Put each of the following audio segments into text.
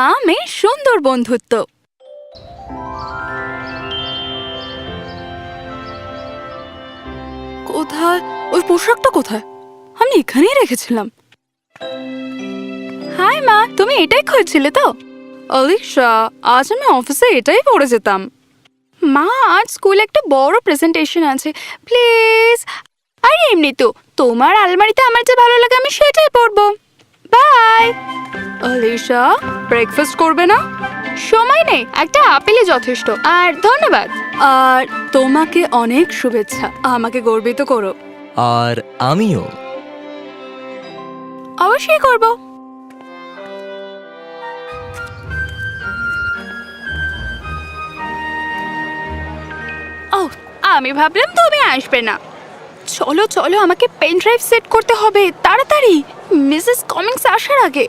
মা মেয়ে সুন্দর বন্ধুত্ব। কোথায় ওই পোশাকটা? কোথায়? আমি এখানেই রেখেছিলাম। হাই মা, তুমি এটাই খুঁজছিলে তো? অলিশা, আজ আমি অফিসে এটাই পরে যেতাম। মা, আজ স্কুলে একটা বড় প্রেজেন্টেশন আছে, প্লিজ। আর এমনি তো তোমার আলমারিতে আমার যে ভালো লাগে আমি সেটাই পরবো। বাই। অলিশা, ব্রেকফাস্ট করবে না? সময় নেই, একটা আপেলই যথেষ্ট। আর ধন্যবাদ। আর তোমাকে অনেক শুভেচ্ছা, আমাকে গর্বিত করো। আর আমিও। অবশ্যই করব। ও, আমি ভাবলাম তুমি আসবে না। চলো চলো, আমাকে পেন ড্রাইভ সেট করতে হবে তাড়াতাড়ি, মিসেস কমিংস আসার আগে।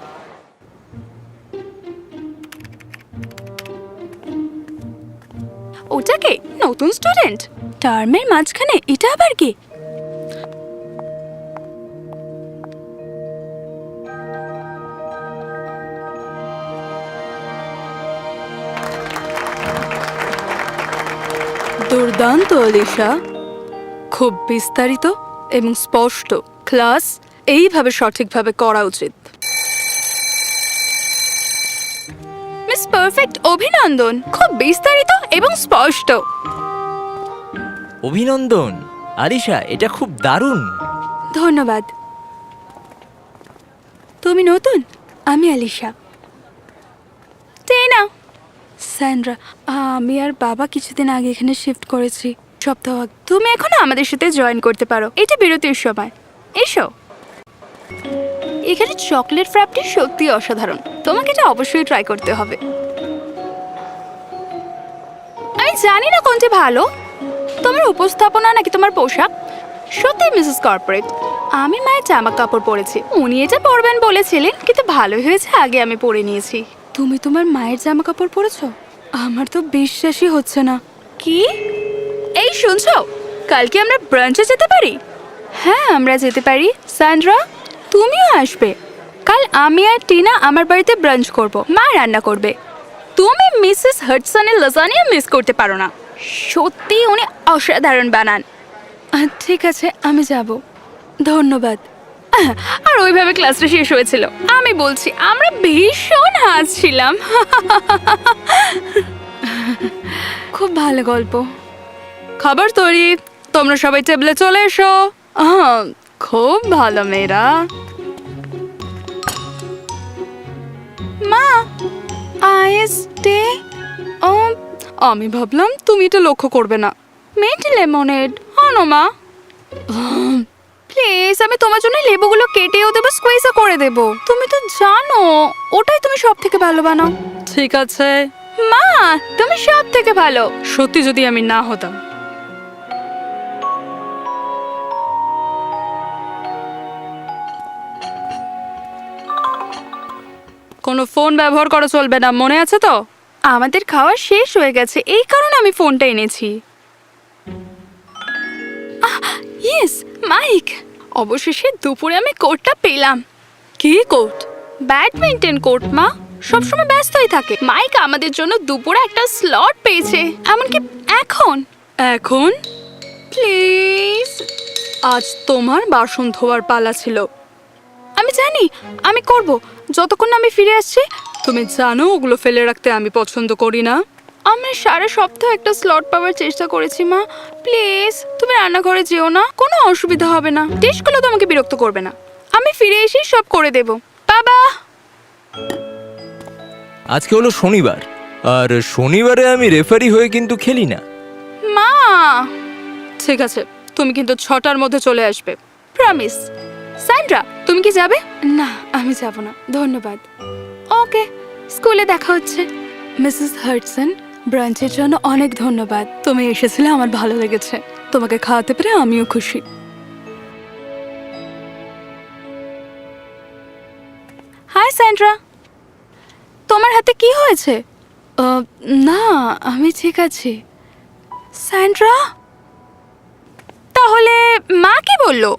ওটাকে নতুন স্টুডেন্ট, টার্মের মাঝখানে এটা আবার কি? দুর্দান্ত অলিশা, খুব বিস্তারিত এবং স্পষ্ট। ক্লাস এইভাবে সঠিকভাবে করা উচিত। মিস পারফেক্ট, অভিনন্দন। খুব বিস্তারিত এবং স্পষ্ট। অভিনন্দন আলিশা, এটা খুব দারুণ। ধন্যবাদ। তুমি নতুন? আমি আলিশা। টেনা। স্যান্ড্রা। আমি আর বাবা কিছুদিন আগে এখানে শিফট করেছি, সপ্তাহ আগে। তুমি এখনো আমাদের সাথে জয়েন করতে পারো, এটা বিরতির সময়। এসো। এখানে চকলেট ফ্র্যাপটি সত্যি অসাধারণ, তোমাকে এটা অবশ্যই ট্রাই করতে হবে। আমি জানি না কোনটি ভালো, তোমার উপস্থাপনা নাকি তোমার পোশাক। সত্যি মিসেস কর্পোরেট, আমি মায়ের জামা কাপড় পরেছি, উনি এটা পরবেন বলেছিলেন, কিন্তু ভালো হয়েছে আগে আমি পরে নিয়েছি। তুমি তোমার মায়ের জামা কাপড় পরেছো? আমার তো বিশ্বাসই হচ্ছে না। কি? এই শুনছো, কালকে আমরা ব্রাঞ্চে যেতে পারি? হ্যাঁ, আমরা যেতে পারি। স্যান্ড্রা, তুমিও আসবে। কাল আমি আর টিনা আমার বাড়িতে ব্রাঞ্চ করব, মা রান্না করবে। তুমি মিসেস হাডসনের লাজানিয়া মিস করতে পারো না, সত্যি উনি অসাধারণ বানান। ঠিক আছে, আমি যাব। ধন্যবাদ। আর ওইভাবে ক্লাসটা শেষ হয়েছিল। আমি বলছি আমরা ভীষণ হাসছিলাম। খুব ভালো গল্প। খাবার তৈরি, তোমরা সবাই টেবিলে চলে এসো। খুব ভালো মেয়েরা। মা, আইএসটি। আমি ভাবলাম তুমি এটা লক্ষ্য করবে না। মিন্ট লেমনেড আনো মা। প্লিজ, আমি তোমার জন্য লেবুগুলো কেটেও দেবো, স্কোয়েজও করে দেবো। তুমি তো জানো ওটাই তুমি সব থেকে ভালো বানাও। ঠিক আছে মা, তুমি সব থেকে ভালো। সত্যি যদি আমি না হতাম। কোনো ফোন ব্যবহার করা চলবে না, মনে আছে তো? আমাদের খাওয়া শেষ হয়ে গেছে, এই কারণে আমি ফোনটা এনেছি। Yes, Mike. অবশেষে দুপুরে আমি কোটটা পেলাম। কি কোট? ব্যাডমিন্টন কোট মা, সবসময় ব্যস্তই থাকে। মাইক আমাদের জন্য দুপুরে একটা স্লট পেয়েছে, এমনকি এখন। এখন প্লিজ, আজ তোমার বাসন ধোয়ার পালা ছিল। আমি জানি, আমি করব যতক্ষণ না আমি ফিরে আসছি। তুমি জানো ওগুলো ফেলে রাখতে আমি পছন্দ করি না। আমরা সারা সপ্তাহ একটা স্লট পাওয়ার চেষ্টা করেছি মা, প্লিজ তুমি রান্নাঘরে যেও না, কোনো অসুবিধা হবে না। ডিশগুলো তোমাকে বিরক্ত করবে না, আমি ফিরে এসে সব করে দেব। বাবা। আজকে হলো শনিবার, আর শনিবারে আমি রেফারি হয়ে কিন্তু খেলি না। মা, ঠিক আছে, তুমি কিন্তু 6টার মধ্যে চলে আসবে, প্রমিস। স্যান্ড্রা, তুমি কি যাবে? না, আমি যাব না, ধন্যবাদ। ওকে, স্কুলে দেখা হচ্ছে। মিসেস হাডসন, ব্রাঞ্চের জন্য অনেক ধন্যবাদ। তুমি এসেছিলে, আমার ভালো লেগেছে। তোমাকে খাওয়াতে পেরে আমিও খুশি। হাই স্যান্ড্রা, তোমার হাতে কি হয়েছে? না, আমি ঠিক আছি। স্যান্ড্রা, তাহলে মা কি বললো?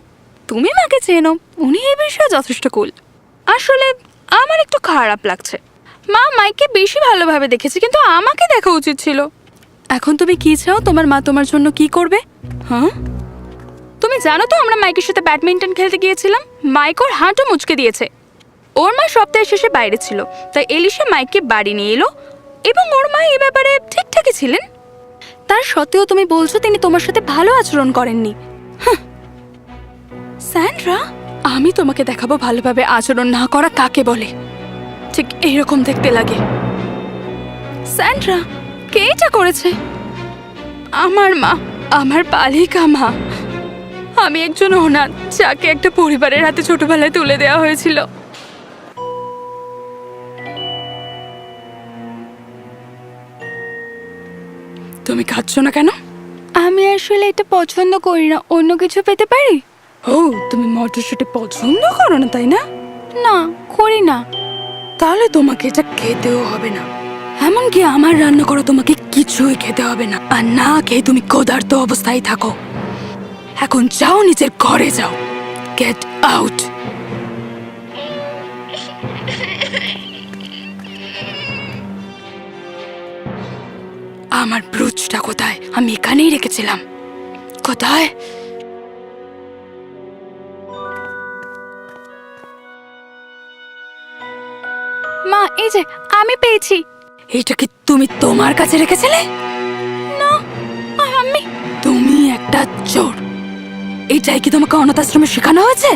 তুমি মাকে চেনো, উনি এই বিষয়ে যথেষ্ট কুল। আসলে আমার একটু খারাপ লাগছে, মা মাইকে বেশি ভালোভাবে দেখেছে, কিন্তু আমাকে দেখা উচিত ছিল। এখন তুমি কি চাও? তোমার মা তোমার জন্য কি করবে? হ্যাঁ, তুমি জানো তো আমরা মাইকের সাথে ব্যাডমিন্টন খেলতে গিয়েছিলাম। মাইক ওর হাঁটু মুচকে দিয়েছে। ওর মা সপ্তাহের শেষে বাইরে ছিল, তাই এলিশা মাইককে বাড়ি নিয়ে এলো এবং ওর মা এ ব্যাপারে ঠিকঠাকই ছিলেন। তার সত্ত্বেও তুমি বলছো তিনি তোমার সাথে ভালো আচরণ করেননি। স্যান্ড্রা, আমি তোমাকে দেখাবো ভালোভাবে আচরণ না করা কাকে বলে। ঠিক এইরকম দেখতে লাগে। স্যান্ড্রা, কে এটা করেছে? আমার মা, আমার পালিকা মা। আমি একজন অনাথ, যাকে একটা পরিবারের হাতে ছোটবেলায় তুলে দেওয়া হয়েছিল। তুমি খাচ্ছ না কেন? আমি আসলে এটা পছন্দ করি না, অন্য কিছু পেতে পারি? ও, তুমি মটরশুঁটি পছন্দ করো না, তাই না? না, করি না। তাহলে তোমাকে এটা খেতেও হবে না। এমনকি আমার রান্না করো তোমাকে কিছুই খেতে হবে না। আর না খেয়ে তুমি ক্ষুধার্ত অবস্থায় থাকো। এখন যাও, নিজের ঘরে যাও। Get out. আমার ব্রুচটা কোথায়? আমি এখানেই রেখেছিলাম। কোথায়? মা, এই যে আমি পেয়েছি। এটা কি তুমি তোমার কাছে রেখেছিলে? না, আমি। তুমি একটা চোর। এটাই কি তোমাকে অনাথ আশ্রমে শেখানো হয়েছে?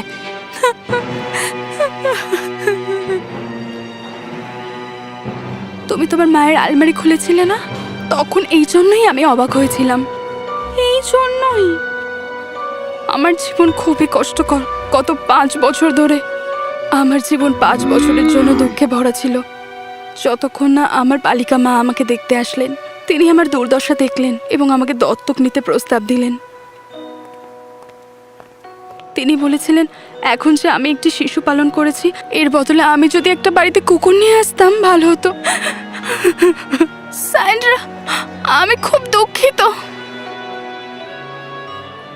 তুমি তোমার মায়ের আলমারি খুলেছিলে না? তখন এই জন্যই আমি অবাক হয়েছিলাম। এই জন্যই আমার জীবন খুবই কষ্টকর। গত 5 বছর ধরে আমার জীবন 5 বছরের জন্য দুঃখে ভরা ছিল। যতক্ষণ না আমার বালিকা মা আমাকে দেখতে আসলেন, তিনি আমার দুর্দশা দেখলেন এবং আমাকে দত্তক নিতে প্রস্তাব দিলেন। তিনি বলেছিলেন, এখন যে আমি একটি শিশু পালন করেছি, এর বদলে আমি যদি একটা বাড়িতে কুকুর নিয়ে আসতাম ভালো হতো। স্যান্ড্রা, আমি খুব দুঃখিত।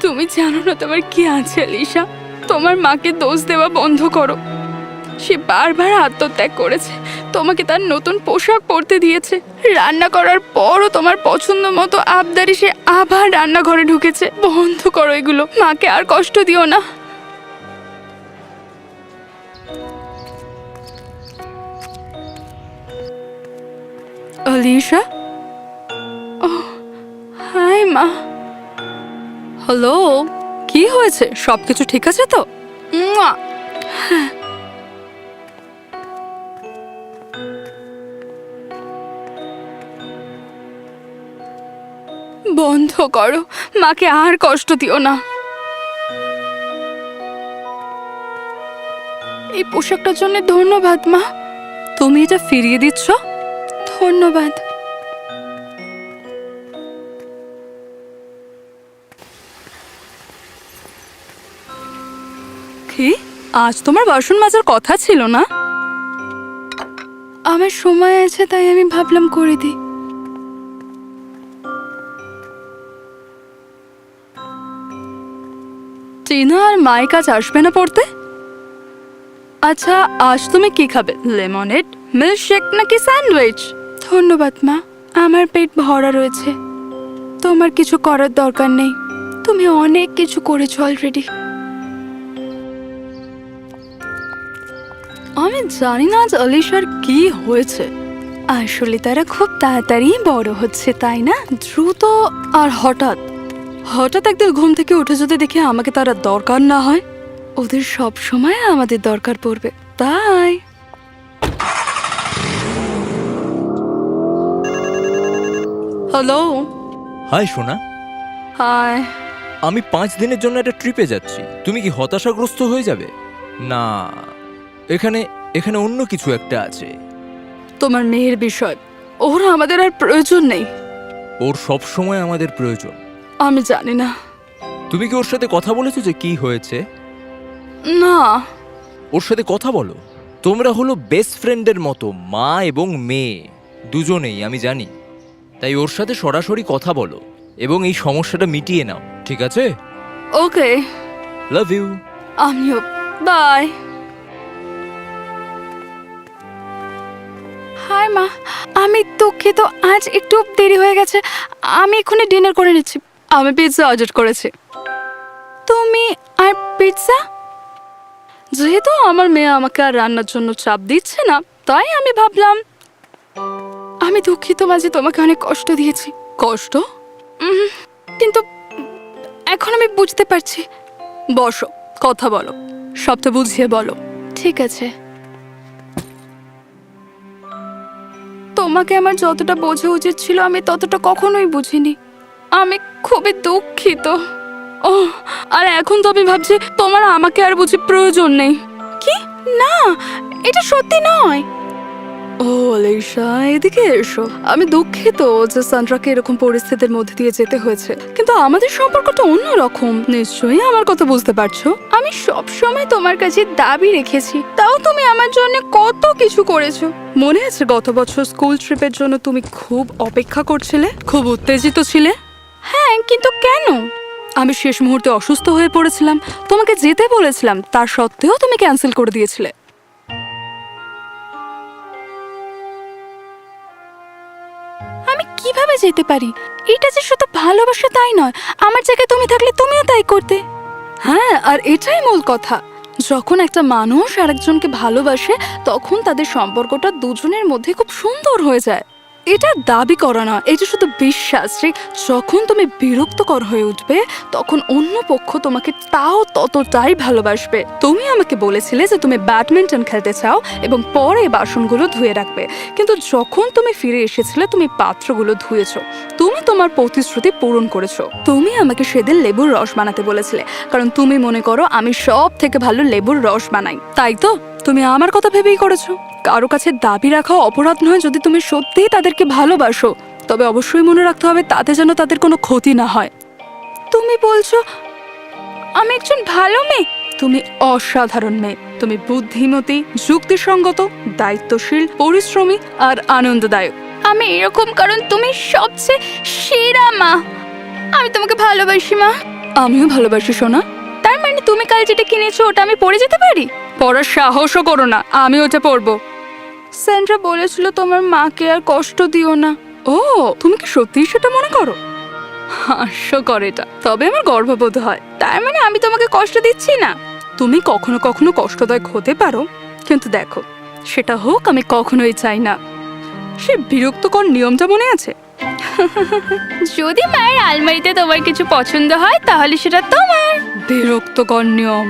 তুমি জানো না তোমার কি আছে এলিশা। তোমার মাকে দোষ দেওয়া বন্ধ করো। সে বারবার আত্মত্যাগ করেছে, তোমাকে তার নতুন পোশাক পরতে দিয়েছে। রান্না করার পরও তোমার পছন্দ মতো আবদারি সে আবার রান্নাঘরে ঢুকেছে। বন্ধ করো এগুলো। মাকে আর কষ্ট দিও না। আলিশা, হাই মা। হ্যালো, কি হয়েছে? সবকিছু ঠিক আছে তো? হ্যাঁ। বন্ধ করো, মাকে আর কষ্ট দিও না। এই পোশাকটার জন্য ধন্যবাদ মা। তুমি এটা ফিরিয়ে দিচ্ছ? ধন্যবাদ। কি, আজ তোমার বাসন মাজার কথা ছিল না? আমার সময় আছে, তাই আমি ভাবলাম করে দিই। টিনা আর মাইক আজ আসবে না পড়তে? আচ্ছা, আজ তুমি কি খাবে? লেমনেড, মিল্কশেক নাকি স্যান্ডউইচ? ধন্যবাদ মা, আমার পেট ভরা রয়েছে। তোমার কিছু করার দরকার নেই, তুমি অনেক কিছু করেছো অলরেডি। আমি জানি না আজ আলিশার কি হয়েছে। আসলে তারা খুব তাড়াতাড়ি বড় হচ্ছে, তাই না? দ্রুত আর হঠাৎ হঠাৎ একদিন ঘুম থেকে উঠে যদি দেখি আমাকে তারা দরকার না হয়, ওদের সব সময় আমাদের দরকার পড়বে। তাই হ্যালো। হাই সোনা, হাই। আমি 5 দিনের জন্য একটা ট্রিপে যাচ্ছি। তুমি কি হতাশাগ্রস্ত হয়ে যাবে? না, এখানে এখানে অন্য কিছু একটা আছে। তোমার মেয়ের বিষয়, ওর আমাদের আর প্রয়োজন নেই। ওর সব সময় আমাদের প্রয়োজন। আমি জানি না। তুমি কি ওর সাথে কথা বলেছো যে কি হয়েছে? না। ওর সাথে কথা বলো। তোমরা হলো বেস্ট ফ্রেন্ডের মতো, মা এবং মেয়ে দুজনেই, আমি জানি। তাই ওর সাথে সরাসরি কথা বলো এবং এই সমস্যাটা মিটিয়ে নাও, ঠিক আছে? ওকে, লাভ ইউ। আমিও। বাই। হাই মা, আমি দুঃখিত, আজ একটু দেরি হয়ে গেছে। আমি এক্ষুনি ডিনার করে নিচ্ছি। আমি পিৎজা অর্ডার করেছি। তুমি আর পিৎজা? যেহেতু আমার মেয়ে আমাকে আর রান্নার জন্য চাপ দিচ্ছে না, তাই আমি ভাবলাম। আমি দুঃখিত মাঝে তোমাকে অনেক কষ্ট দিয়েছি। কষ্ট? কিন্তু এখন আমি বুঝতে পারছি। বসো, কথা বলো, সবটা বুঝিয়ে বলো। ঠিক আছে। তোমাকে আমার যতটা বোঝা উচিত ছিল আমি ততটা কখনোই বুঝিনি। আমি খুবই দুঃখিত। ও, আর এখন তো আমি ভাবছি তোমার আমাকে আর বুঝি প্রয়োজন নেই। কি? না, এটা সত্যি নয়। ও আলিশা, এদিকে এসো। আমি দুঃখিত যে সান্ড্রাকে এরকম পরিস্থিতির মধ্যে দিয়ে যেতে হয়েছে, কিন্তু আমাদের সম্পর্কটা অন্যরকম। নিশ্চয়ই আমার কথা বুঝতে পারছো। আমি সব সময় তোমার কাছে দাবি রেখেছি, তাও তুমি আমার জন্য কত কিছু করেছো। মনে আছে গত বছর স্কুল ট্রিপের জন্য তুমি খুব অপেক্ষা করছিলে, খুব উত্তেজিত ছিলে? হ্যাঁ, কিন্তু কেন? আমি শেষ মুহূর্তে অসুস্থ হয়ে পড়েছিলাম, তোমাকে যেতে বলেছিলাম, তার সত্ত্বেও তুমি ক্যান্সেল করে দিয়েছিলে। আমি কিভাবে যেতে পারি? এটা যে শুধু ভালোবাসা তাই নয়, আমার জায়গায় তুমি থাকলে তুমিও তাই করতে। হ্যাঁ, আর এটাই মূল কথা। যখন একটা মানুষ আরেকজনকে ভালোবাসে, তখন তাদের সম্পর্কটা দুজনের মধ্যে খুব সুন্দর হয়ে যায়। এটা দাবি করা না, এটা শুধু বিশ্বাস যে যখন তুমি বিরক্তকর হয়ে উঠবে, তখন অন্য পক্ষ তোমাকে তাও ততটাই ভালোবাসবে। তুমি আমাকে বলেছিলে যে তুমি ব্যাডমিন্টন খেলতে চাও এবং পরে বাসনগুলো ধুয়ে রাখবে, কিন্তু যখন তুমি ফিরে এসেছিলে তুমি পাত্রগুলো ধুয়েছো। তুমি তোমার প্রতিশ্রুতি পূরণ করেছো। তুমি আমাকে সেদিন লেবুর রস বানাতে বলেছিলে, কারণ তুমি মনে করো আমি সব থেকে ভালো লেবুর রস বানাই, তাই তো? তুমি আমার কথা ভেবেই করেছো। কারো কাছে দাবি রাখা অপরাধ নয় যদি তুমি সত্যিই তাদেরকে ভালোবাসো, তবে অবশ্যই মনে রাখতে হবে তাতে যেন তাদের কোনো ক্ষতি না হয়। তুমি বলছো আমি একজন ভালো মেয়ে? তুমি অসাধারণ মেয়ে। তুমি বুদ্ধিমতী, যুক্তিসঙ্গত, দায়িত্বশীল, পরিশ্রমী আর আনন্দদায়ক। আমি এরকম কারণ তুমি সবচেয়ে সেরা মা। আমি তোমাকে ভালোবাসি মা। আমিও ভালোবাসি সোনা। তার মানে তুমি কাল যেটা কিনেছো ওটা আমি পরে যেতে পারি? পড়ার সাহসও করো না, আমি ওটা পরবো। স্যান্ড্রা বলেছিল তোমার মাকে আর কষ্ট দিও না। ও, তুমি কি সত্যিই সেটা মনে করো? হাস্যকর এটা, তবে আমার গর্ববোধ হয়। তার মানে আমি তোমাকে কষ্ট দিচ্ছি না? তুমি কখনো কখনো কষ্টদায়ক হতে পারো, কিন্তু দেখো সেটা হোক আমি কখনোই চাই না। সে বিরক্তকর নিয়মটা মনে আছে? যদি মায়ের আলমারিতে তোমার কিছু পছন্দ হয় তাহলে সেটা তোমার। বিরক্তকর নিয়ম।